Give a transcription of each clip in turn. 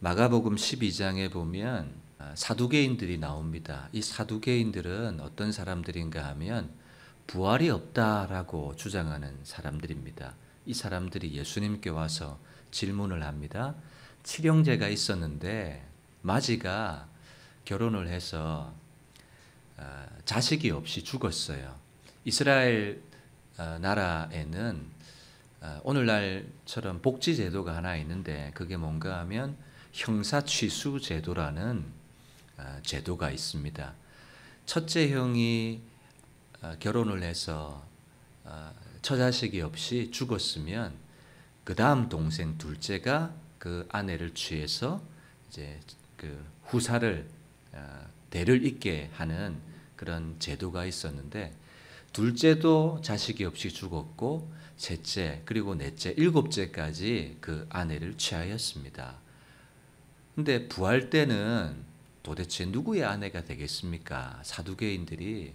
마가복음 12장에 보면 사두개인들이 나옵니다. 이 사두개인들은 어떤 사람들인가 하면 부활이 없다라고 주장하는 사람들입니다. 이 사람들이 예수님께 와서 질문을 합니다. 칠형제가 있었는데 마지가 결혼을 해서 자식이 없이 죽었어요. 이스라엘 나라에는 오늘날처럼 복지 제도가 하나 있는데 그게 뭔가 하면 형사취수 제도라는 제도가 있습니다. 첫째 형이 결혼을 해서 처자식이 없이 죽었으면 그 다음 동생 둘째가 그 아내를 취해서 이제 그 후사를 대를 잇게 하는 그런 제도가 있었는데 둘째도 자식이 없이 죽었고 셋째 그리고 넷째 일곱째까지 그 아내를 취하였습니다. 근데 부활 때는 도대체 누구의 아내가 되겠습니까? 사두개인들이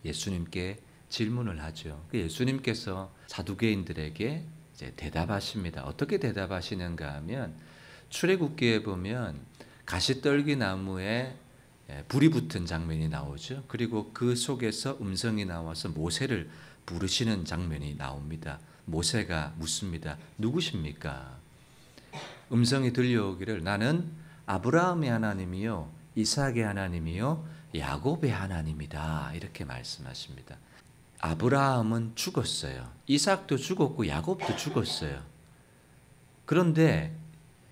예수님께 질문을 하죠. 예수님께서 사두개인들에게 이제 대답하십니다. 어떻게 대답하시는가 하면 출애굽기에 보면 가시떨기 나무에 불이 붙은 장면이 나오죠. 그리고 그 속에서 음성이 나와서 모세를 부르시는 장면이 나옵니다. 모세가 묻습니다. 누구십니까? 음성이 들려오기를 나는 아브라함의 하나님이요 이삭의 하나님이요 야곱의 하나님이다 이렇게 말씀하십니다. 아브라함은 죽었어요. 이삭도 죽었고 야곱도 죽었어요. 그런데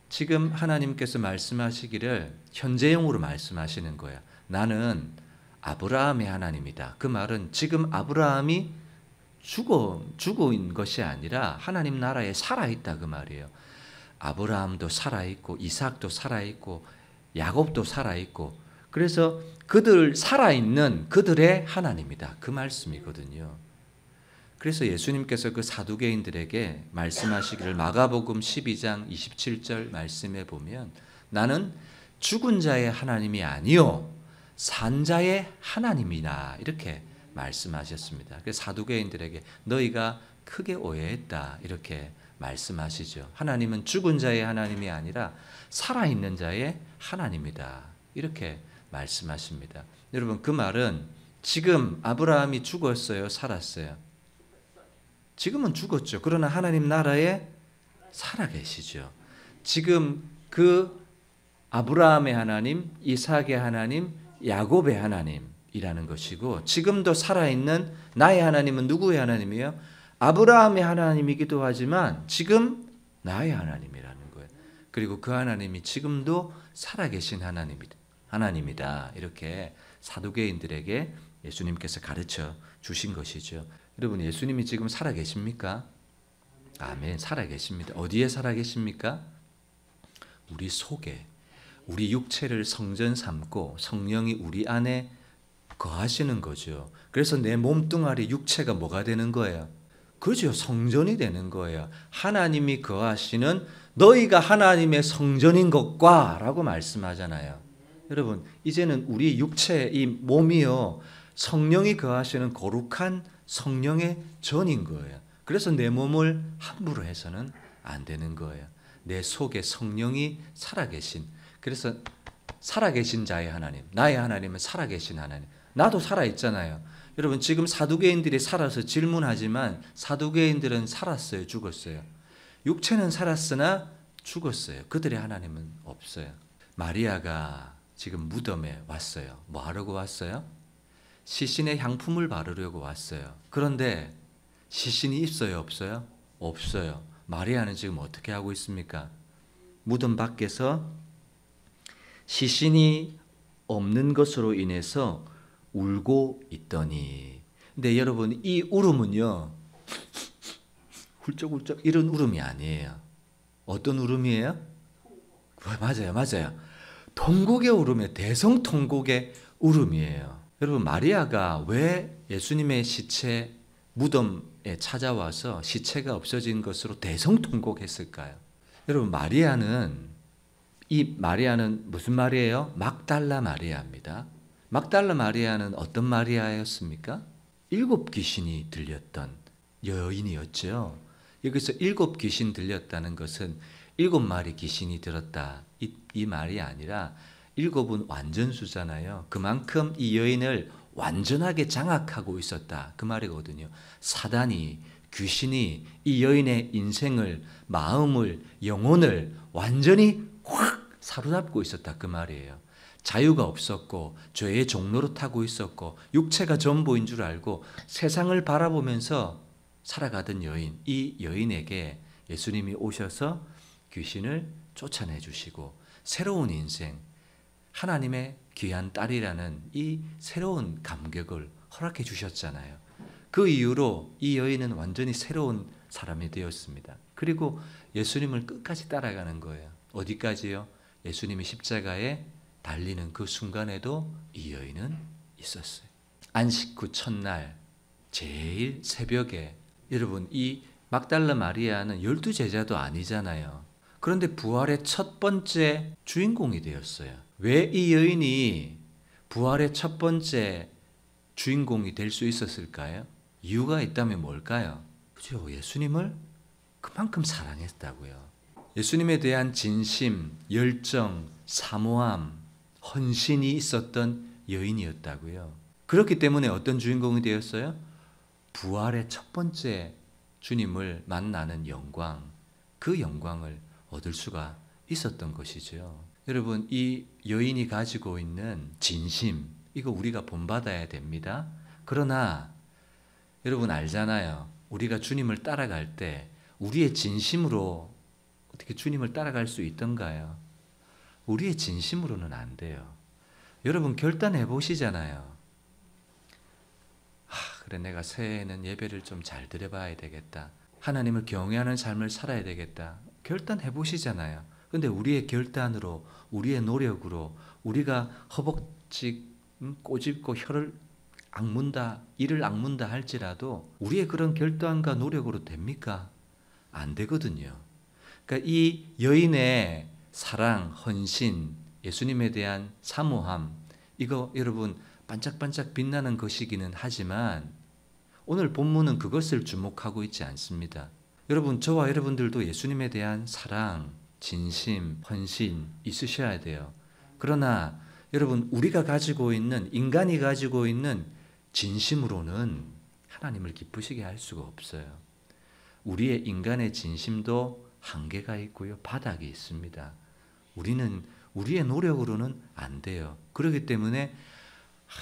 지금 하나님께서 말씀하시기를 현재형으로 말씀하시는 거예요. 나는 아브라함의 하나님이다. 그 말은 지금 아브라함이 죽은 것이 아니라 하나님 나라에 살아있다 그 말이에요. 아브라함도 살아있고 이삭도 살아있고 야곱도 살아있고 그래서 그들 살아있는 그들의 하나님이다. 그 말씀이거든요. 그래서 예수님께서 그 사두개인들에게 말씀하시기를 마가복음 12장 27절 말씀에 보면 나는 죽은 자의 하나님이 아니요 산 자의 하나님이다 이렇게 말씀하셨습니다. 그래서 사두개인들에게 너희가 크게 오해했다 이렇게 말씀하시죠. 하나님은 죽은 자의 하나님이 아니라 살아있는 자의 하나님이다 이렇게 말씀하십니다. 여러분 그 말은 지금 아브라함이 죽었어요 살았어요? 지금은 죽었죠. 그러나 하나님 나라에 살아계시죠. 지금 그 아브라함의 하나님, 이삭의 하나님, 야곱의 하나님이라는 것이고 지금도 살아있는 나의 하나님은 누구의 하나님이에요? 아브라함의 하나님이기도 하지만 지금 나의 하나님이라는 거예요. 그리고 그 하나님이 지금도 살아계신 하나님이다. 이렇게 사두개인들에게 예수님께서 가르쳐 주신 것이죠. 여러분 예수님이 지금 살아계십니까? 아멘. 살아계십니다. 어디에 살아계십니까? 우리 속에 우리 육체를 성전 삼고 성령이 우리 안에 거하시는 거죠. 그래서 내 몸뚱아리 육체가 뭐가 되는 거예요? 그죠. 성전이 되는 거예요. 하나님이 거하시는 너희가 하나님의 성전인 것과 라고 말씀하잖아요. 여러분 이제는 우리 육체 이 몸이요 성령이 거하시는 거룩한 성령의 전인 거예요. 그래서 내 몸을 함부로 해서는 안 되는 거예요. 내 속에 성령이 살아계신 그래서 살아계신 자의 하나님 나의 하나님은 살아계신 하나님 나도 살아있잖아요. 여러분 지금 사두개인들이 살아서 질문하지만 사두개인들은 살았어요 죽었어요? 육체는 살았으나 죽었어요. 그들의 하나님은 없어요. 마리아가 지금 무덤에 왔어요. 뭐 하려고 왔어요? 시신의 향품을 바르려고 왔어요. 그런데 시신이 있어요 없어요? 없어요. 마리아는 지금 어떻게 하고 있습니까? 무덤 밖에서 시신이 없는 것으로 인해서 울고 있더니 근데 여러분 이 울음은요 훌쩍훌쩍 이런 울음이 아니에요. 어떤 울음이에요? 맞아요. 통곡의 울음이에요. 대성통곡의 울음이에요. 여러분 마리아가 왜 예수님의 시체 무덤에 찾아와서 시체가 없어진 것으로 대성통곡했을까요? 여러분 마리아는 무슨 마리아예요? 막달라 마리아입니다. 막달라 마리아는 어떤 마리아였습니까? 7 귀신이 들렸던 여인이었죠. 여기서 7 귀신 들렸다는 것은 7마리 귀신이 들었다. 이 말이 아니라 7은 완전수잖아요. 그만큼 이 여인을 완전하게 장악하고 있었다. 그 말이거든요. 사단이, 귀신이 이 여인의 인생을, 마음을, 영혼을 완전히 확 사로잡고 있었다. 그 말이에요. 자유가 없었고 죄의 종로로 타고 있었고 육체가 전부인 줄 알고 세상을 바라보면서 살아가던 여인, 이 여인에게 예수님이 오셔서 귀신을 쫓아내 주시고 새로운 인생, 하나님의 귀한 딸이라는 이 새로운 감격을 허락해 주셨잖아요. 그 이후로 이 여인은 완전히 새로운 사람이 되었습니다. 그리고 예수님을 끝까지 따라가는 거예요. 어디까지요? 예수님이 십자가에 달리는 그 순간에도 이 여인은 있었어요. 안식 후 첫날 제일 새벽에, 여러분 이 막달라 마리아는 12제자도 아니잖아요. 그런데 부활의 첫 번째 주인공이 되었어요. 왜 이 여인이 부활의 첫 번째 주인공이 될 수 있었을까요? 이유가 있다면 뭘까요? 그죠? 예수님을 그만큼 사랑했다고요. 예수님에 대한 진심, 열정, 사모함, 헌신이 있었던 여인이었다고요. 그렇기 때문에 어떤 주인공이 되었어요? 부활의 첫 번째 주님을 만나는 영광, 그 영광을 얻을 수가 있었던 것이죠. 여러분, 이 여인이 가지고 있는 진심, 이거 우리가 본받아야 됩니다. 그러나 여러분 알잖아요. 우리가 주님을 따라갈 때 우리의 진심으로 어떻게 주님을 따라갈 수 있던가요? 우리의 진심으로는 안 돼요. 여러분 결단해 보시잖아요. 그래, 내가 새해에는 예배를 좀 잘 드려봐야 되겠다. 하나님을 경외하는 삶을 살아야 되겠다. 결단해 보시잖아요. 근데 우리의 결단으로, 우리의 노력으로 우리가 허벅지 꼬집고 혀를 악문다, 이를 악문다 할지라도 우리의 그런 결단과 노력으로 됩니까? 안 되거든요. 그러니까 이 여인의 사랑, 헌신, 예수님에 대한 사모함, 이거 여러분 반짝반짝 빛나는 것이기는 하지만 오늘 본문은 그것을 주목하고 있지 않습니다. 여러분, 저와 여러분들도 예수님에 대한 사랑, 진심, 헌신 있으셔야 돼요. 그러나 여러분, 우리가 가지고 있는, 인간이 가지고 있는 진심으로는 하나님을 기쁘시게 할 수가 없어요. 우리의 인간의 진심도 한계가 있고요, 바닥이 있습니다. 우리는 우리의 노력으로는 안 돼요. 그렇기 때문에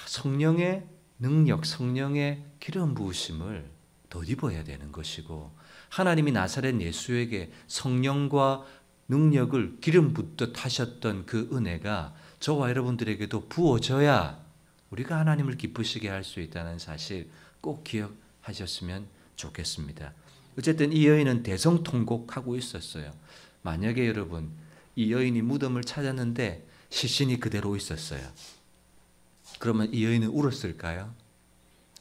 성령의 능력, 성령의 기름 부으심을 덧입어야 되는 것이고, 하나님이 나사렛 예수에게 성령과 능력을 기름 붓듯 하셨던 그 은혜가 저와 여러분들에게도 부어져야 우리가 하나님을 기쁘시게 할 수 있다는 사실 꼭 기억하셨으면 좋겠습니다. 어쨌든 이 여인은 대성통곡하고 있었어요. 만약에 여러분 이 여인이 무덤을 찾았는데 시신이 그대로 있었어요. 그러면 이 여인은 울었을까요?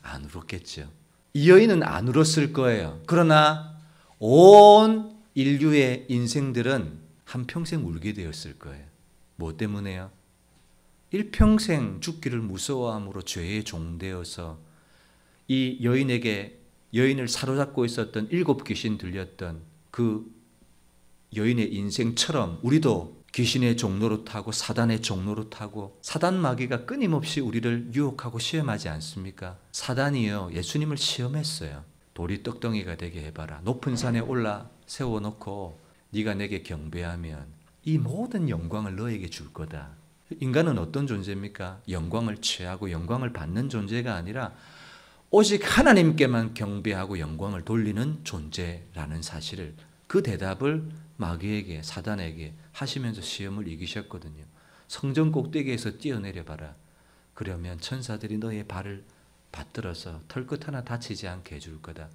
안 울었겠죠. 이 여인은 안 울었을 거예요. 그러나 온 인류의 인생들은 한평생 울게 되었을 거예요. 뭐 때문에요? 일평생 죽기를 무서워함으로 죄의 종되어서 이 여인을 사로잡고 있었던 7 귀신 들렸던 그 여인의 인생처럼 우리도 귀신의 종로로 타고 사단의 종로로 타고, 사단 마귀가 끊임없이 우리를 유혹하고 시험하지 않습니까? 사단이요, 예수님을 시험했어요. 돌이 떡덩이가 되게 해봐라. 높은 산에 올라 세워놓고 네가 내게 경배하면 이 모든 영광을 너에게 줄 거다. 인간은 어떤 존재입니까? 영광을 취하고 영광을 받는 존재가 아니라 오직 하나님께만 경배하고 영광을 돌리는 존재라는 사실을, 그 대답을 마귀에게, 사단에게 하시면서 시험을 이기셨거든요. 성전 꼭대기에서 뛰어내려봐라. 그러면 천사들이 너의 발을 받들어서 털끝 하나 다치지 않게 해줄 거다.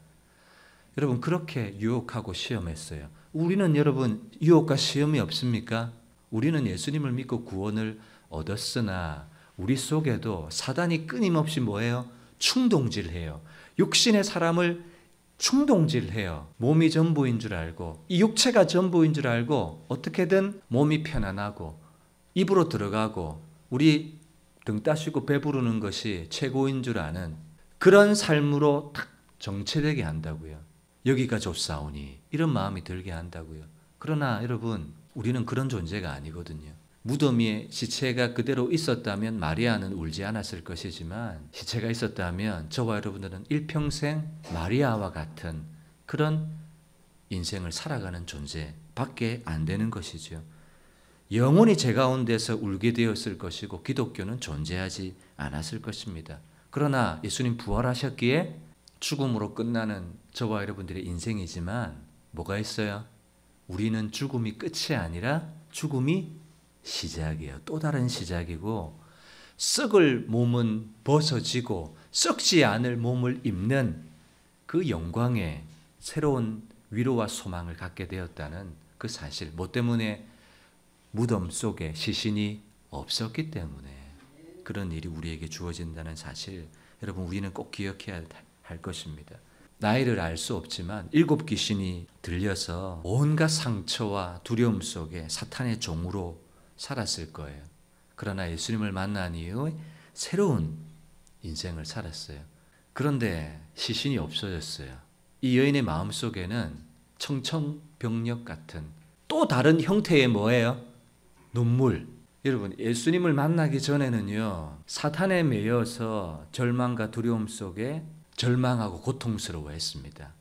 여러분, 그렇게 유혹하고 시험했어요. 우리는 여러분 유혹과 시험이 없습니까? 우리는 예수님을 믿고 구원을 얻었으나 우리 속에도 사단이 끊임없이 뭐예요? 충동질해요. 육신의 사람을 충동질해요. 몸이 전부인 줄 알고, 이 육체가 전부인 줄 알고 어떻게든 몸이 편안하고 입으로 들어가고 우리 등 따시고 배부르는 것이 최고인 줄 아는 그런 삶으로 탁 정체되게 한다고요. 여기가 좋사오니 이런 마음이 들게 한다고요. 그러나 여러분, 우리는 그런 존재가 아니거든요. 무덤 위에 시체가 그대로 있었다면 마리아는 울지 않았을 것이지만, 시체가 있었다면 저와 여러분들은 일평생 마리아와 같은 그런 인생을 살아가는 존재밖에 안 되는 것이죠. 영원히 제 가운데서 울게 되었을 것이고 기독교는 존재하지 않았을 것입니다. 그러나 예수님 부활하셨기에 죽음으로 끝나는 저와 여러분들의 인생이지만 뭐가 있어요? 우리는 죽음이 끝이 아니라 죽음이 시작이에요. 또 다른 시작이고, 썩을 몸은 벗어지고 썩지 않을 몸을 입는 그 영광의 새로운 위로와 소망을 갖게 되었다는 그 사실. 뭐 때문에? 무덤 속에 시신이 없었기 때문에 그런 일이 우리에게 주어진다는 사실, 여러분 우리는 꼭 기억해야 할 것입니다. 나이를 알 수 없지만 7 귀신이 들려서 온갖 상처와 두려움 속에 사탄의 종으로 살았을 거예요. 그러나 예수님을 만난 이후에 새로운 인생을 살았어요. 그런데 시신이 없어졌어요. 이 여인의 마음속에는 청천벽력 같은 또 다른 형태의 뭐예요? 눈물. 여러분, 예수님을 만나기 전에는요, 사탄에 매여서 절망과 두려움 속에 절망하고 고통스러워했습니다.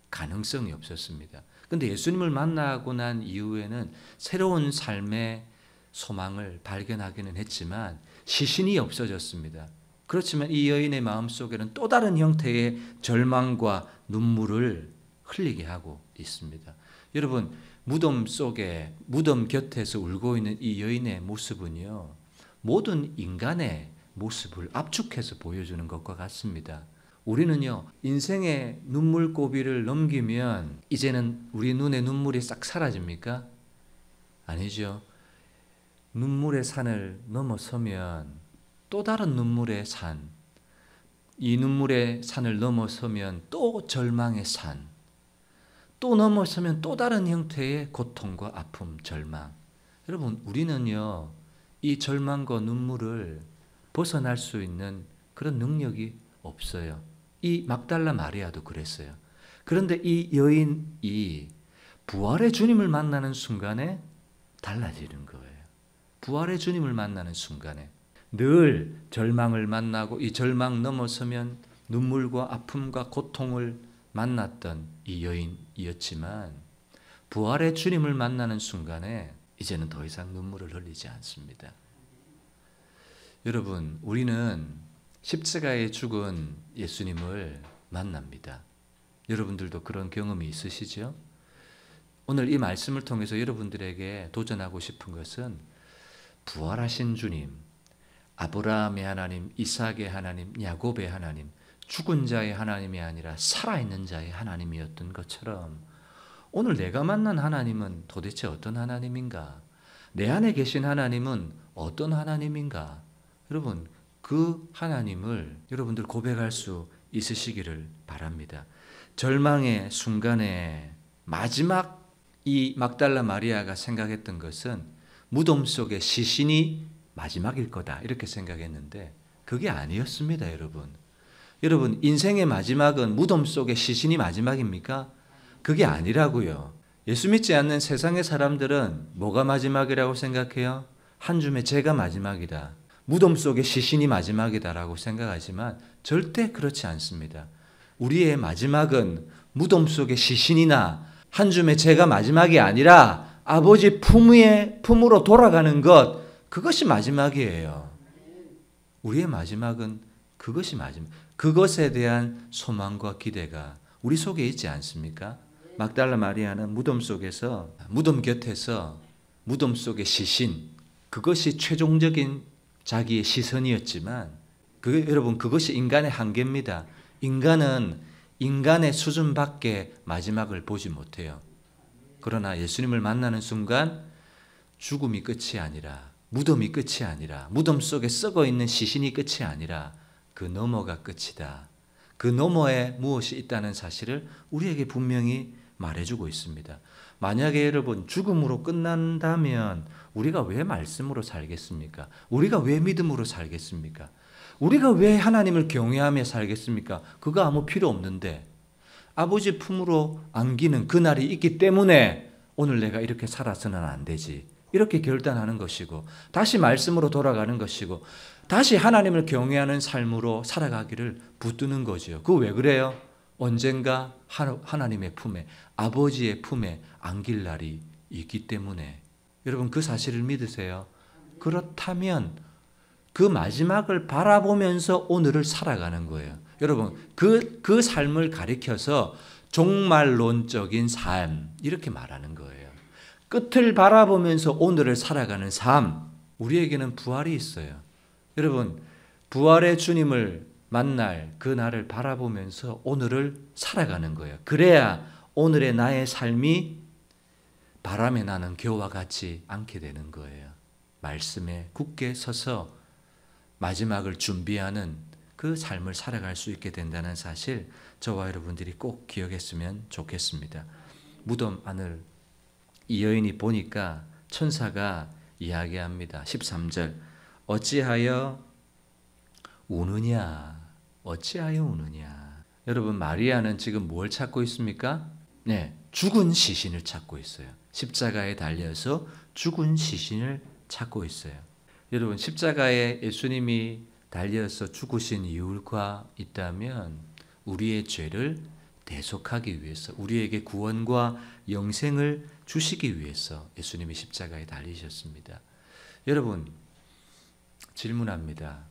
가능성이 없었습니다. 그런데 예수님을 만나고 난 이후에는 새로운 삶의 소망을 발견하기는 했지만 시신이 없어졌습니다. 그렇지만 이 여인의 마음속에는 또 다른 형태의 절망과 눈물을 흘리게 하고 있습니다. 여러분, 무덤 속에, 무덤 곁에서 울고 있는 이 여인의 모습은요, 모든 인간의 모습을 압축해서 보여주는 것과 같습니다. 우리는요, 인생의 눈물고비를 넘기면 이제는 우리 눈에 눈물이 싹 사라집니까? 아니죠. 눈물의 산을 넘어서면 또 다른 눈물의 산, 이 눈물의 산을 넘어서면 또 절망의 산, 또 넘어서면 또 다른 형태의 고통과 아픔, 절망. 여러분, 우리는요, 이 절망과 눈물을 벗어날 수 있는 그런 능력이 없어요. 이 막달라 마리아도 그랬어요. 그런데 이 여인이 부활의 주님을 만나는 순간에 달라지는 거예요. 부활의 주님을 만나는 순간에 늘 절망을 만나고 이 절망 넘어서면 눈물과 아픔과 고통을 만났던 이 여인이었지만, 부활의 주님을 만나는 순간에 이제는 더 이상 눈물을 흘리지 않습니다. 여러분, 우리는 십자가에 죽은 예수님을 만납니다. 여러분들도 그런 경험이 있으시죠? 오늘 이 말씀을 통해서 여러분들에게 도전하고 싶은 것은, 부활하신 주님, 아브라함의 하나님, 이삭의 하나님, 야곱의 하나님, 죽은 자의 하나님이 아니라 살아있는 자의 하나님이었던 것처럼 오늘 내가 만난 하나님은 도대체 어떤 하나님인가? 내 안에 계신 하나님은 어떤 하나님인가? 여러분, 그 하나님을 여러분들 고백할 수 있으시기를 바랍니다. 절망의 순간에 마지막 이 막달라 마리아가 생각했던 것은 무덤 속에 시신이 마지막일 거다, 이렇게 생각했는데 그게 아니었습니다. 여러분, 인생의 마지막은 무덤 속에 시신이 마지막입니까? 그게 아니라고요. 예수 믿지 않는 세상의 사람들은 뭐가 마지막이라고 생각해요? 한 줌의 죄가 마지막이다, 무덤 속에 시신이 마지막이다라고 생각하지만 절대 그렇지 않습니다. 우리의 마지막은 무덤 속에 시신이나 한 줌의 죄가 마지막이 아니라 아버지 품으로 돌아가는 것, 그것이 마지막이에요. 우리의 마지막은 그것이 마지막. 그것에 대한 소망과 기대가 우리 속에 있지 않습니까? 막달라 마리아는 무덤 속에서, 무덤 곁에서 무덤 속의 시신, 그것이 최종적인 자기의 시선이었지만, 여러분, 그것이 인간의 한계입니다. 인간은 인간의 수준밖에 마지막을 보지 못해요. 그러나 예수님을 만나는 순간 죽음이 끝이 아니라, 무덤이 끝이 아니라, 무덤 속에 썩어 있는 시신이 끝이 아니라 그 너머가 끝이다. 그 너머에 무엇이 있다는 사실을 우리에게 분명히 말해주고 있습니다. 만약에 여러분 죽음으로 끝난다면 우리가 왜 말씀으로 살겠습니까? 우리가 왜 믿음으로 살겠습니까? 우리가 왜 하나님을 경외하며 살겠습니까? 그거 아무 필요 없는데, 아버지 품으로 안기는 그날이 있기 때문에 오늘 내가 이렇게 살아서는 안 되지. 이렇게 결단하는 것이고 다시 말씀으로 돌아가는 것이고 다시 하나님을 경외하는 삶으로 살아가기를 붙드는 거죠. 그거 왜 그래요? 언젠가 하나님의 품에, 아버지의 품에 안길 날이 있기 때문에. 여러분 그 사실을 믿으세요? 그렇다면 그 마지막을 바라보면서 오늘을 살아가는 거예요. 여러분 그 삶을 가리켜서 종말론적인 삶 이렇게 말하는 거예요. 끝을 바라보면서 오늘을 살아가는 삶. 우리에게는 부활이 있어요. 여러분 부활의 주님을 만날 그 날을 바라보면서 오늘을 살아가는 거예요. 그래야 오늘의 나의 삶이 바람에 나는 겨와 같지 않게 되는 거예요. 말씀에 굳게 서서 마지막을 준비하는 그 삶을 살아갈 수 있게 된다는 사실 저와 여러분들이 꼭 기억했으면 좋겠습니다. 무덤 안을 이 여인이 보니까 천사가 이야기합니다. 13절 어찌하여 우느냐? 어찌하여 우느냐? 여러분 마리아는 지금 뭘 찾고 있습니까? 네, 죽은 시신을 찾고 있어요. 십자가에 달려서 죽은 시신을 찾고 있어요. 여러분 십자가에 예수님이 달려서 죽으신 이유가 있다면 우리의 죄를 대속하기 위해서 우리에게 구원과 영생을 주시기 위해서 예수님이 십자가에 달리셨습니다. 여러분 질문합니다.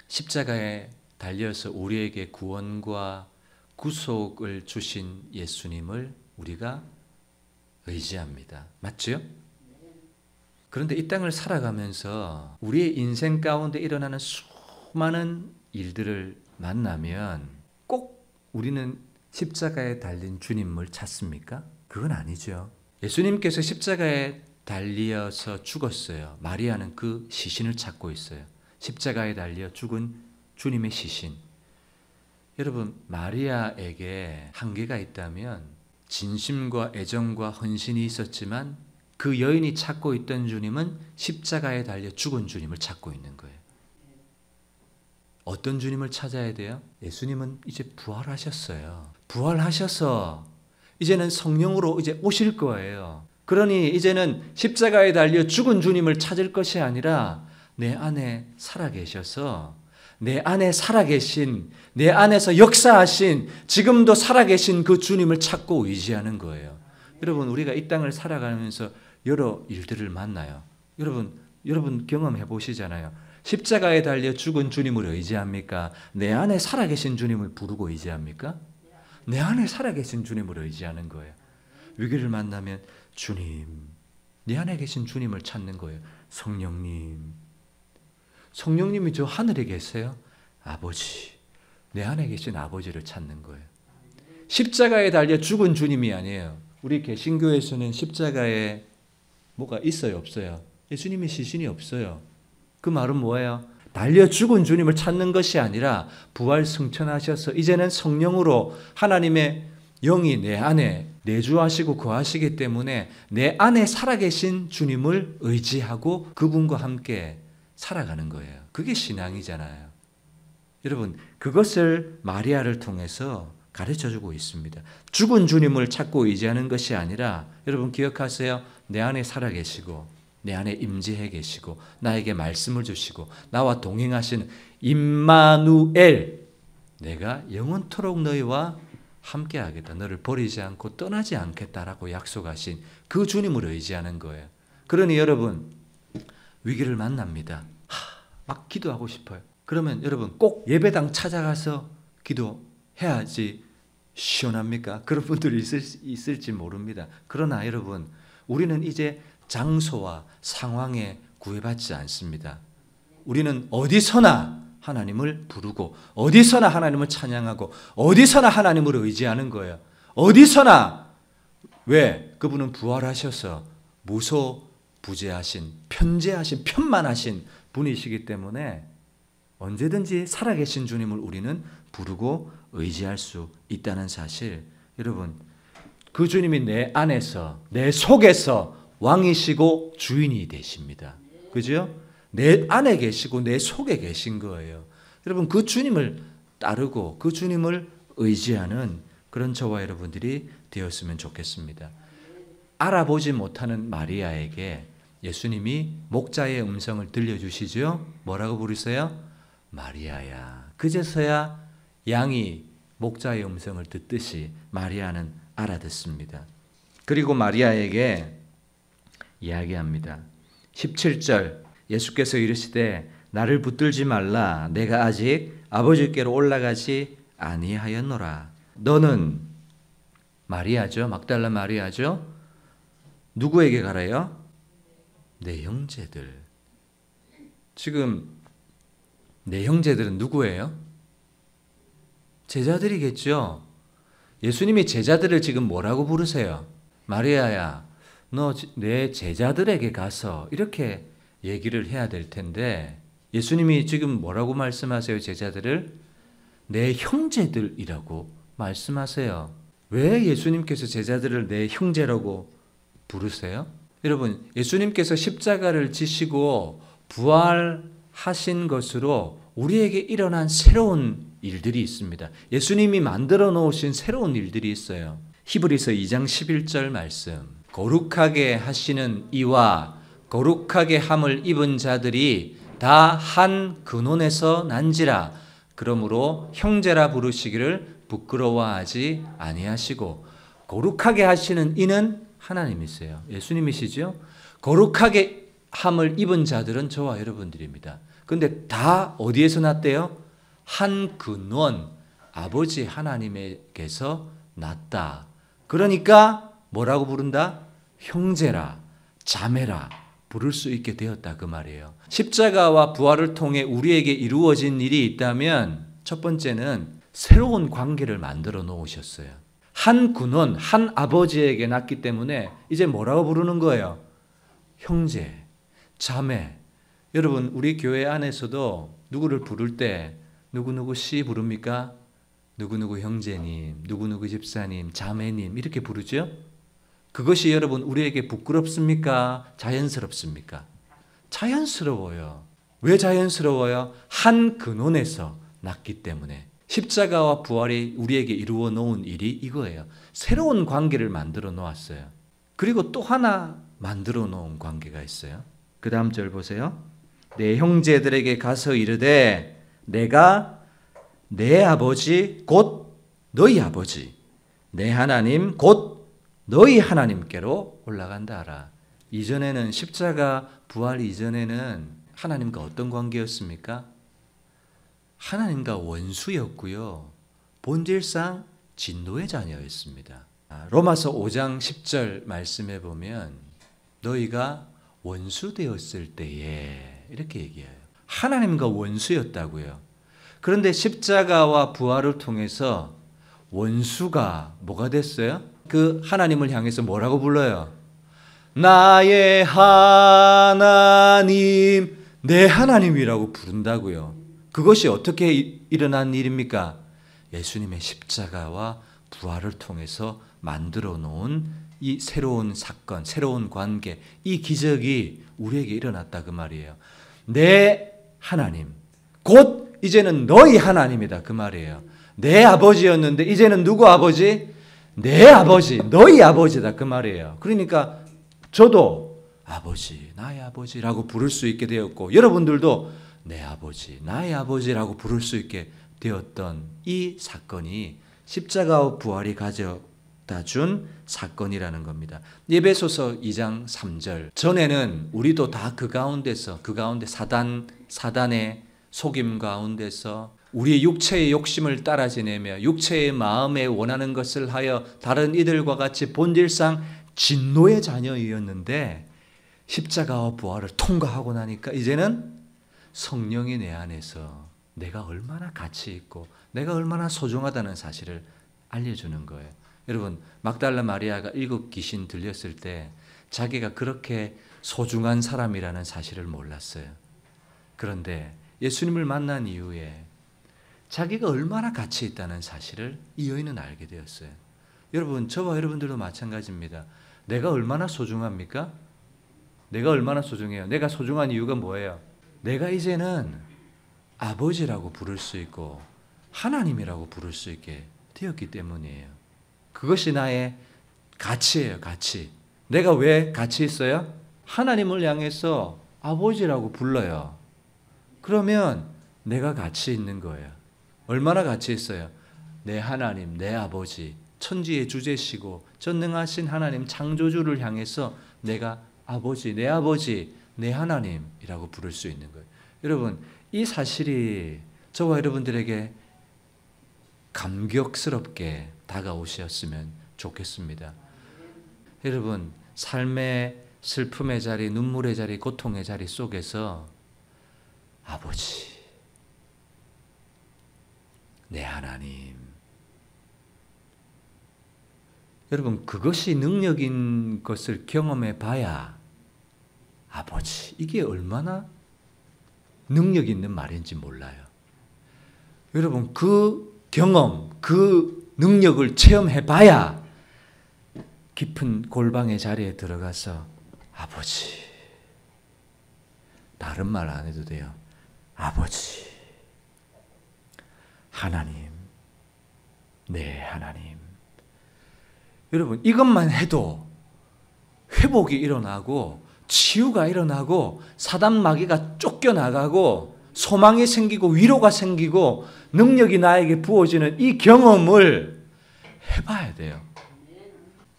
십자가에 달려서 우리에게 구원과 구속을 주신 예수님을 우리가 의지합니다. 맞죠? 그런데 이 땅을 살아가면서 우리의 인생 가운데 일어나는 수많은 일들을 만나면 꼭 우리는 십자가에 달린 주님을 찾습니까? 그건 아니죠. 예수님께서 십자가에 달려서 죽었어요. 마리아는 그 시신을 찾고 있어요. 십자가에 달려 죽은 주님의 시신. 여러분 마리아에게 한계가 있다면 진심과 애정과 헌신이 있었지만 그 여인이 찾고 있던 주님은 십자가에 달려 죽은 주님을 찾고 있는 거예요. 어떤 주님을 찾아야 돼요? 예수님은 이제 부활하셨어요. 부활하셔서 이제는 성령으로 이제 오실 거예요. 그러니 이제는 십자가에 달려 죽은 주님을 찾을 것이 아니라 내 안에 살아계셔서 내 안에 살아계신, 내 안에서 역사하신, 지금도 살아계신 그 주님을 찾고 의지하는 거예요. 여러분 우리가 이 땅을 살아가면서 여러 일들을 만나요. 여러분 경험해 보시잖아요. 십자가에 달려 죽은 주님을 의지합니까? 내 안에 살아계신 주님을 부르고 의지합니까? 내 안에 살아계신 주님을 의지하는 거예요. 위기를 만나면 주님, 내 안에 계신 주님을 찾는 거예요. 성령님이 저 하늘에 계세요. 아버지, 내 안에 계신 아버지를 찾는 거예요. 십자가에 달려 죽은 주님이 아니에요. 우리 개신교에서는 십자가에 뭐가 있어요, 없어요? 예수님의 시신이 없어요. 그 말은 뭐예요? 달려 죽은 주님을 찾는 것이 아니라 부활 승천하셔서 이제는 성령으로 하나님의 영이 내 안에 내주하시고 거하시기 때문에 내 안에 살아계신 주님을 의지하고 그분과 함께 살아가는 거예요. 그게 신앙이잖아요. 여러분 그것을 마리아를 통해서 가르쳐주고 있습니다. 죽은 주님을 찾고 의지하는 것이 아니라 여러분 기억하세요. 내 안에 살아계시고 내 안에 임재해 계시고 나에게 말씀을 주시고 나와 동행하시는 임마누엘, 내가 영원토록 너희와 함께하겠다, 너를 버리지 않고 떠나지 않겠다라고 약속하신 그 주님을 의지하는 거예요. 그러니 여러분 위기를 만납니다. 막 기도하고 싶어요. 그러면 여러분 꼭 예배당 찾아가서 기도해야지 시원합니까? 그런 분들이 있을지 모릅니다. 그러나 여러분 우리는 이제 장소와 상황에 구애받지 않습니다. 우리는 어디서나 하나님을 부르고 어디서나 하나님을 찬양하고 어디서나 하나님을 의지하는 거예요. 어디서나. 왜? 그분은 부활하셔서 무소부재하신, 편재하신, 편만하신 분이시기 때문에 언제든지 살아계신 주님을 우리는 부르고 의지할 수 있다는 사실, 여러분 그 주님이 내 안에서 내 속에서 왕이시고 주인이 되십니다. 그죠? 내 안에 계시고 내 속에 계신 거예요. 여러분 그 주님을 따르고 그 주님을 의지하는 그런 저와 여러분들이 되었으면 좋겠습니다. 알아보지 못하는 마리아에게 예수님이 목자의 음성을 들려주시죠. 뭐라고 부르세요? 마리아야. 그제서야 양이 목자의 음성을 듣듯이 마리아는 알아듣습니다. 그리고 마리아에게 이야기합니다. 17절 예수께서 이르시되 나를 붙들지 말라. 내가 아직 아버지께로 올라가지 아니하였노라. 너는 마리아죠. 막달라 마리아죠. 누구에게 가래요? 내 형제들. 지금 내 형제들은 누구예요? 제자들이겠죠. 예수님이 제자들을 지금 뭐라고 부르세요? 마리아야, 너 내 제자들에게 가서 이렇게 얘기를 해야 될 텐데 예수님이 지금 뭐라고 말씀하세요? 제자들을 내 형제들이라고 말씀하세요. 왜 예수님께서 제자들을 내 형제라고 부르세요? 여러분, 예수님께서 십자가를 지시고 부활하신 것으로 우리에게 일어난 새로운 일들이 있습니다. 예수님이 만들어 놓으신 새로운 일들이 있어요. 히브리서 2장 11절 말씀. 거룩하게 하시는 이와 거룩하게 함을 입은 자들이 다 한 근원에서 난지라. 그러므로 형제라 부르시기를 부끄러워하지 아니하시고. 거룩하게 하시는 이는 하나님이세요. 예수님이시죠. 거룩하게 함을 입은 자들은 저와 여러분들입니다. 그런데 다 어디에서 났대요? 한 근원, 아버지 하나님에게서 났다. 그러니까 뭐라고 부른다? 형제라, 자매라 부를 수 있게 되었다 그 말이에요. 십자가와 부활을 통해 우리에게 이루어진 일이 있다면 첫 번째는 새로운 관계를 만들어 놓으셨어요. 한 근원, 한 아버지에게 났기 때문에 이제 뭐라고 부르는 거예요? 형제, 자매. 여러분, 우리 교회 안에서도 누구를 부를 때 누구누구 씨 부릅니까? 누구누구 형제님, 누구누구 집사님, 자매님 이렇게 부르죠? 그것이 여러분 우리에게 부끄럽습니까? 자연스럽습니까? 자연스러워요. 왜 자연스러워요? 한 근원에서 났기 때문에. 십자가와 부활이 우리에게 이루어 놓은 일이 이거예요. 새로운 관계를 만들어 놓았어요. 그리고 또 하나 만들어 놓은 관계가 있어요. 그 다음 절 보세요. 내 형제들에게 가서 이르되 내가 내 아버지 곧 너희 아버지 내 하나님 곧 너희 하나님께로 올라간다 하라. 이전에는 십자가 부활 이전에는 하나님과 어떤 관계였습니까? 하나님과 원수였고요. 본질상 진노의 자녀였습니다. 로마서 5장 10절 말씀해 보면 너희가 원수 되었을 때에 이렇게 얘기해요. 하나님과 원수였다고요. 그런데 십자가와 부활을 통해서 원수가 뭐가 됐어요? 그 하나님을 향해서 뭐라고 불러요? 나의 하나님, 내 하나님이라고 부른다고요. 그것이 어떻게 일어난 일입니까? 예수님의 십자가와 부활을 통해서 만들어 놓은 이 새로운 사건, 새로운 관계, 이 기적이 우리에게 일어났다 그 말이에요. 내 하나님, 곧 이제는 너희 하나님이다 그 말이에요. 내 아버지였는데 이제는 누구 아버지? 내 아버지, 너희 아버지다 그 말이에요. 그러니까 저도 아버지, 나의 아버지라고 부를 수 있게 되었고 여러분들도 내 아버지, 나의 아버지라고 부를 수 있게 되었던 이 사건이 십자가와 부활이 가져다 준 사건이라는 겁니다. 에베소서 2장 3절. 전에는 우리도 다 그 가운데 사단의 속임 가운데서 우리의 육체의 욕심을 따라 지내며 육체의 마음에 원하는 것을 하여 다른 이들과 같이 본질상 진노의 자녀이었는데 십자가와 부활을 통과하고 나니까 이제는 성령이 내 안에서 내가 얼마나 가치 있고 내가 얼마나 소중하다는 사실을 알려주는 거예요. 여러분, 막달라 마리아가 일곱 귀신 들렸을 때 자기가 그렇게 소중한 사람이라는 사실을 몰랐어요. 그런데 예수님을 만난 이후에 자기가 얼마나 가치 있다는 사실을 이 여인은 알게 되었어요. 여러분, 저와 여러분들도 마찬가지입니다. 내가 얼마나 소중합니까? 내가 얼마나 소중해요? 내가 소중한 이유가 뭐예요? 내가 이제는 아버지라고 부를 수 있고 하나님이라고 부를 수 있게 되었기 때문이에요. 그것이 나의 가치예요, 가치. 내가 왜 같이 있어요? 하나님을 향해서 아버지라고 불러요. 그러면 내가 같이 있는 거예요. 얼마나 같이 있어요? 내 하나님, 내 아버지, 천지의 주제시고 전능하신 하나님 창조주를 향해서 내가 아버지, 내 하나님이라고 부를 수 있는 거예요. 여러분, 이 사실이 저와 여러분들에게 감격스럽게 다가오셨으면 좋겠습니다. 여러분, 삶의 슬픔의 자리, 눈물의 자리, 고통의 자리 속에서 아버지, 내 하나님. 여러분, 그것이 능력인 것을 경험해 봐야 아버지, 이게 얼마나 능력 있는 말인지 몰라요. 여러분, 그 경험, 그 능력을 체험해 봐야 깊은 골방의 자리에 들어가서 아버지, 다른 말 안 해도 돼요. 아버지, 하나님, 내 하나님. 여러분, 이것만 해도 회복이 일어나고 치유가 일어나고 사단 마귀가 쫓겨나가고 소망이 생기고 위로가 생기고 능력이 나에게 부어지는 이 경험을 해봐야 돼요.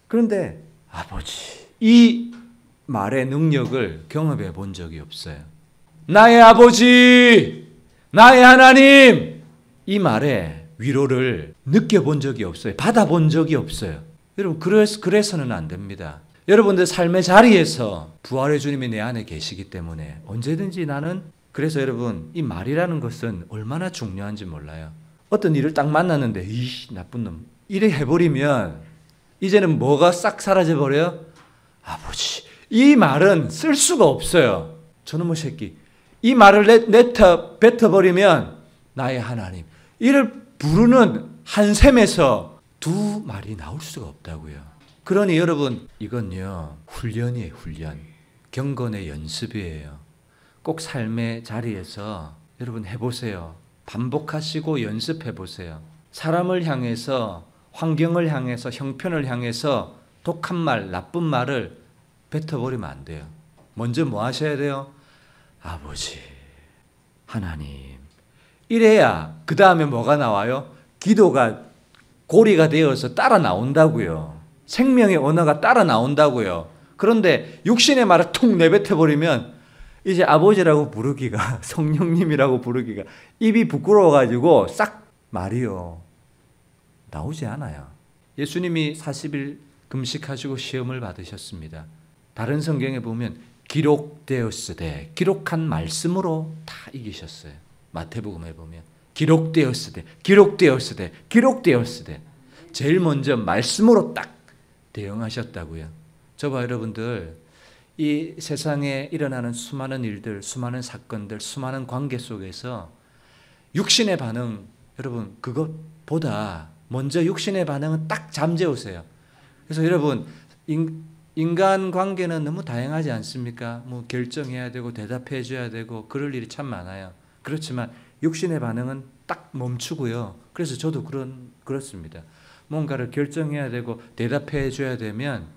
그런데 아버지, 이 말의 능력을 경험해 본 적이 없어요. 나의 아버지, 나의 하나님, 이 말의 위로를 느껴본 적이 없어요. 받아본 적이 없어요. 여러분, 그래서는 안 됩니다. 여러분들 삶의 자리에서 부활의 주님이 내 안에 계시기 때문에 언제든지 나는, 그래서 여러분, 이 말이라는 것은 얼마나 중요한지 몰라요. 어떤 일을 딱 만났는데 이 나쁜 놈 이래 해버리면 이제는 뭐가 싹 사라져버려요? 아버지. 이 말은 쓸 수가 없어요. 저놈의 새끼. 이 말을 뱉어버리면 나의 하나님. 이를 부르는 한 셈에서 두 말이 나올 수가 없다고요. 그러니 여러분, 이건요, 훈련이에요, 훈련. 경건의 연습이에요. 꼭 삶의 자리에서 여러분 해보세요. 반복하시고 연습해보세요. 사람을 향해서, 환경을 향해서, 형편을 향해서 독한 말, 나쁜 말을 뱉어버리면 안 돼요. 먼저 뭐 하셔야 돼요? 아버지, 하나님. 이래야 그 다음에 뭐가 나와요? 기도가 고리가 되어서 따라 나온다고요. 생명의 언어가 따라 나온다고요. 그런데 육신의 말을 툭 내뱉어버리면 이제 아버지라고 부르기가, 성령님이라고 부르기가 입이 부끄러워가지고 싹 말이요, 나오지 않아요. 예수님이 40일 금식하시고 시험을 받으셨습니다. 다른 성경에 보면 기록되었으되, 기록한 말씀으로 다 이기셨어요. 마태복음에 보면 기록되었으되, 기록되었으되, 기록되었으되. 제일 먼저 말씀으로 딱 대응하셨다고요. 저와 여러분들, 이 세상에 일어나는 수많은 일들, 수많은 사건들, 수많은 관계 속에서 육신의 반응, 여러분, 그것보다 먼저 육신의 반응은 딱 잠재우세요. 그래서 여러분, 인간 관계는 너무 다양하지 않습니까? 뭐 결정해야 되고 대답해 줘야 되고 그럴 일이 참 많아요. 그렇지만 육신의 반응은 딱 멈추고요. 그래서 저도 그렇습니다. 뭔가를 결정해야 되고 대답해 줘야 되면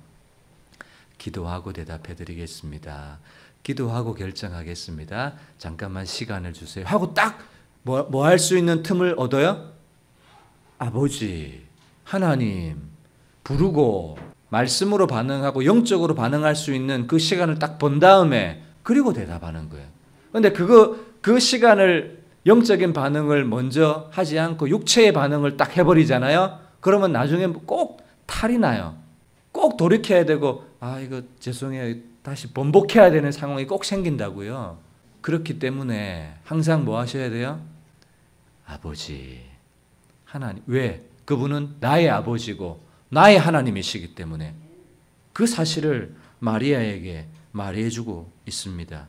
기도하고 대답해 드리겠습니다. 기도하고 결정하겠습니다. 잠깐만 시간을 주세요. 하고 딱 뭐 할 수 있는 틈을 얻어요? 아버지, 하나님 부르고 말씀으로 반응하고 영적으로 반응할 수 있는 그 시간을 딱 본 다음에 그리고 대답하는 거예요. 그런데 그 시간을, 영적인 반응을 먼저 하지 않고 육체의 반응을 딱 해버리잖아요. 그러면 나중에 꼭 탈이 나요. 꼭 돌이켜야 되고, 이거 죄송해요, 다시 번복해야 되는 상황이 꼭 생긴다고요. 그렇기 때문에 항상 뭐 하셔야 돼요? 아버지, 하나님. 왜? 그분은 나의 아버지고 나의 하나님이시기 때문에 그 사실을 마리아에게 말해주고 있습니다.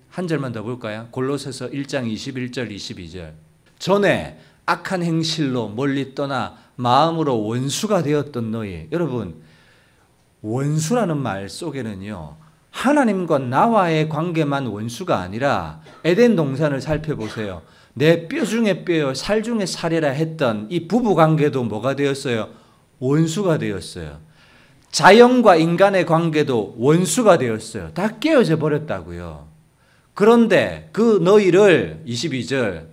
한 절만 더 볼까요? 골로새서 1장 21절 22절. 전에 악한 행실로 멀리 떠나 마음으로 원수가 되었던 너희. 여러분, 원수라는 말 속에는요, 하나님과 나와의 관계만 원수가 아니라 에덴 동산을 살펴보세요. 내 뼈 중에 뼈요, 살 중에 살이라 했던 이 부부 관계도 뭐가 되었어요? 원수가 되었어요. 자연과 인간의 관계도 원수가 되었어요. 다 깨어져 버렸다고요. 그런데 그 너희를 22절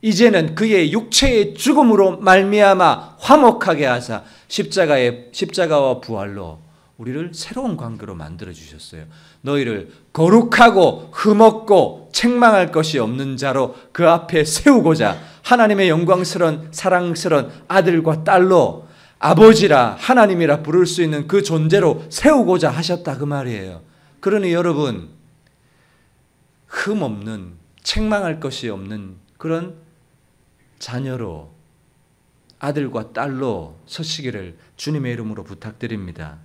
이제는 그의 육체의 죽음으로 말미암아 화목하게 하사 십자가와 부활로 우리를 새로운 관계로 만들어 주셨어요. 너희를 거룩하고 흠없고 책망할 것이 없는 자로 그 앞에 세우고자 하나님의 영광스러운 사랑스러운 아들과 딸로 아버지라 하나님이라 부를 수 있는 그 존재로 세우고자 하셨다 그 말이에요. 그러니 여러분 흠없는 책망할 것이 없는 그런 자녀로 아들과 딸로 서시기를 주님의 이름으로 부탁드립니다.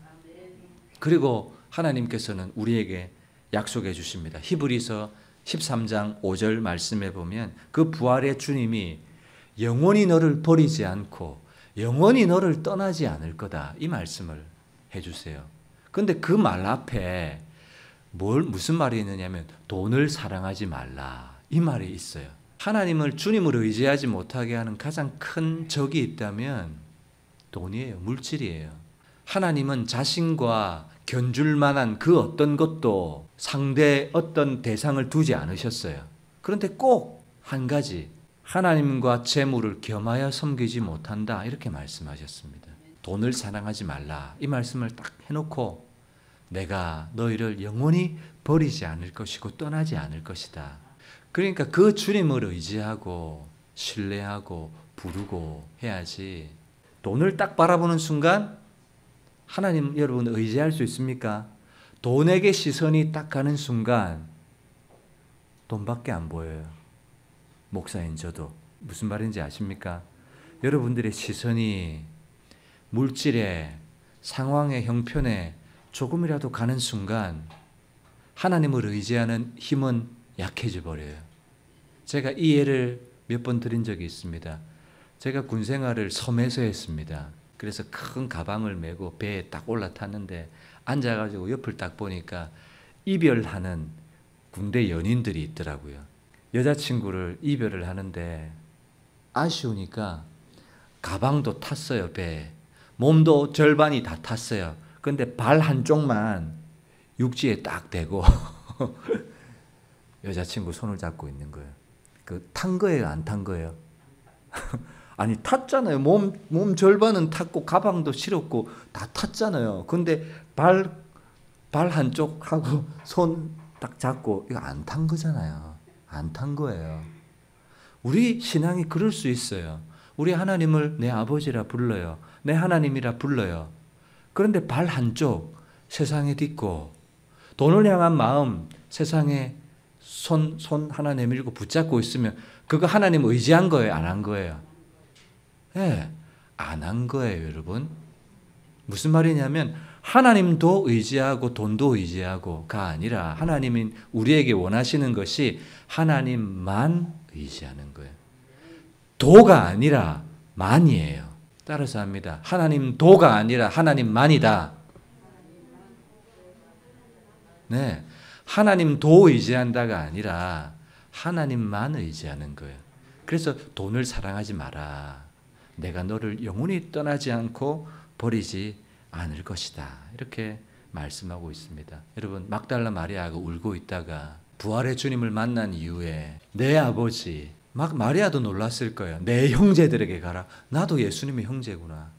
그리고 하나님께서는 우리에게 약속해 주십니다. 히브리서 13장 5절 말씀에 보면 그 부활의 주님이 영원히 너를 버리지 않고 영원히 너를 떠나지 않을 거다 이 말씀을 해주세요. 그런데 그 말 앞에 무슨 말이 있느냐면 돈을 사랑하지 말라 이 말이 있어요. 하나님을 주님을 의지하지 못하게 하는 가장 큰 적이 있다면 돈이에요. 물질이에요. 하나님은 자신과 견줄 만한 그 어떤 것도 상대 어떤 대상을 두지 않으셨어요. 그런데 꼭 한 가지 하나님과 재물을 겸하여 섬기지 못한다 이렇게 말씀하셨습니다. 돈을 사랑하지 말라 이 말씀을 딱 해놓고 내가 너희를 영원히 버리지 않을 것이고 떠나지 않을 것이다. 그러니까 그 주님을 의지하고 신뢰하고 부르고 해야지 돈을 딱 바라보는 순간 하나님 여러분 의지할 수 있습니까? 돈에게 시선이 딱 가는 순간 돈밖에 안 보여요. 목사인 저도 무슨 말인지 아십니까? 여러분들의 시선이 물질에 상황에 형편에 조금이라도 가는 순간 하나님을 의지하는 힘은 약해져 버려요. 제가 이 예를 몇 번 드린 적이 있습니다. 제가 군 생활을 섬에서 했습니다. 그래서 큰 가방을 메고 배에 딱 올라탔는데 앉아가지고 옆을 딱 보니까 이별하는 군대 연인들이 있더라고요. 여자친구를 이별을 하는데 아쉬우니까 가방도 탔어요. 배에. 몸도 절반이 다 탔어요. 그런데 발 한쪽만 육지에 딱 대고 여자친구 손을 잡고 있는 거예요. 그 탄 거예요? 안 탄 거예요? 아니 탔잖아요. 몸 절반은 탔고 가방도 실었고 다 탔잖아요. 근데 발 한쪽 하고 손 딱 잡고 이거 안 탄 거잖아요. 안 탄 거예요. 우리 신앙이 그럴 수 있어요. 우리 하나님을 내 아버지라 불러요. 내 하나님이라 불러요. 그런데 발 한쪽 세상에 딛고 돈을 향한 마음 세상에 손 하나 내밀고 붙잡고 있으면 그거 하나님 의지한 거예요? 안 한 거예요? 네, 안 한 거예요, 여러분. 무슨 말이냐면 하나님도 의지하고 돈도 의지하고가 아니라 하나님이 우리에게 원하시는 것이 하나님만 의지하는 거예요. 도가 아니라 만이에요. 따라서 합니다. 하나님 도가 아니라 하나님만이다. 네, 하나님 도 의지한다가 아니라 하나님만 의지하는 거예요. 그래서 돈을 사랑하지 마라. 내가 너를 영원히 떠나지 않고 버리지 않을 것이다. 이렇게 말씀하고 있습니다. 여러분 막달라 마리아가 울고 있다가 부활의 주님을 만난 이후에 내 아버지 막 마리아도 놀랐을 거예요. 내 형제들에게 가라. 나도 예수님의 형제구나.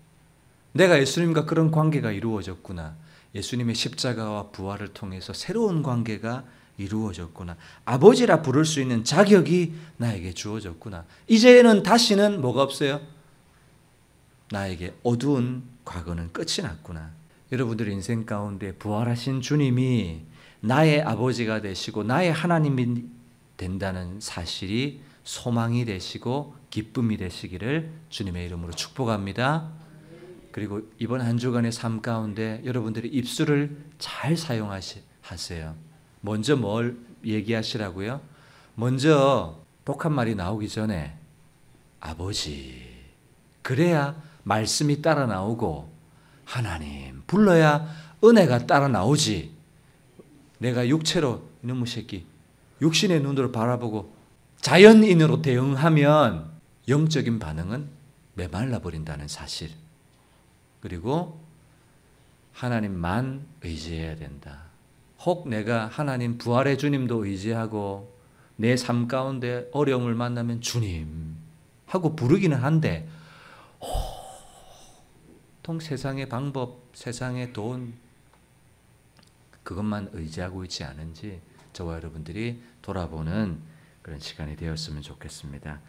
내가 예수님과 그런 관계가 이루어졌구나. 예수님의 십자가와 부활을 통해서 새로운 관계가 이루어졌구나. 아버지라 부를 수 있는 자격이 나에게 주어졌구나. 이제는 다시는 뭐가 없어요? 나에게 어두운 과거는 끝이 났구나. 여러분들 인생 가운데 부활하신 주님이 나의 아버지가 되시고 나의 하나님이 된다는 사실이 소망이 되시고 기쁨이 되시기를 주님의 이름으로 축복합니다. 그리고 이번 한 주간의 삶 가운데 여러분들이 입술을 잘 사용하세요. 먼저 뭘 얘기하시라고요? 먼저 독한 말이 나오기 전에 아버지, 그래야 말씀이 따라 나오고 하나님 불러야 은혜가 따라 나오지. 내가 육체로 이놈의 새끼 육신의 눈으로 바라보고 자연인으로 대응하면 영적인 반응은 메말라 버린다는 사실. 그리고 하나님만 의지해야 된다. 혹 내가 하나님 부활의 주님도 의지하고 내 삶 가운데 어려움을 만나면 주님 하고 부르기는 한데 보통 세상의 방법, 세상의 돈 그것만 의지하고 있지 않은지 저와 여러분들이 돌아보는 그런 시간이 되었으면 좋겠습니다.